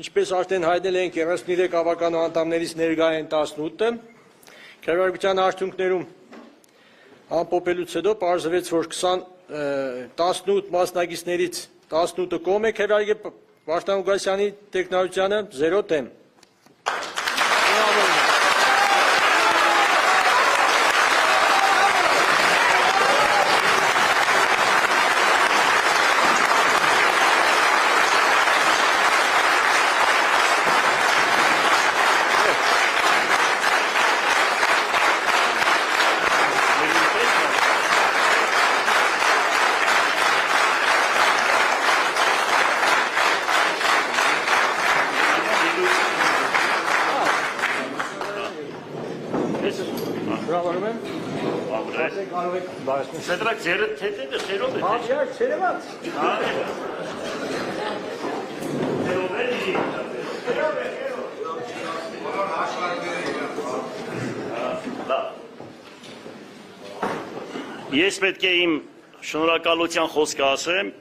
Ինչպես արդեն հայտնել ենք 33 ավականու անդամներից ներկա են 18-ը, քննարկության արդյունքներում ամփոփելուց հետո պարզվեց, որ 18 մասնակիցներից 18-ը կողմ է քննարկել Վարդան Ղուկասյանի տեխնարությանը, 0 դեմ։ Սետրակ ձերը թետերը խերով է։ Աղջակ չերևաց։ Ես պետք է իմ շնորհակալության խոսքը ասեմ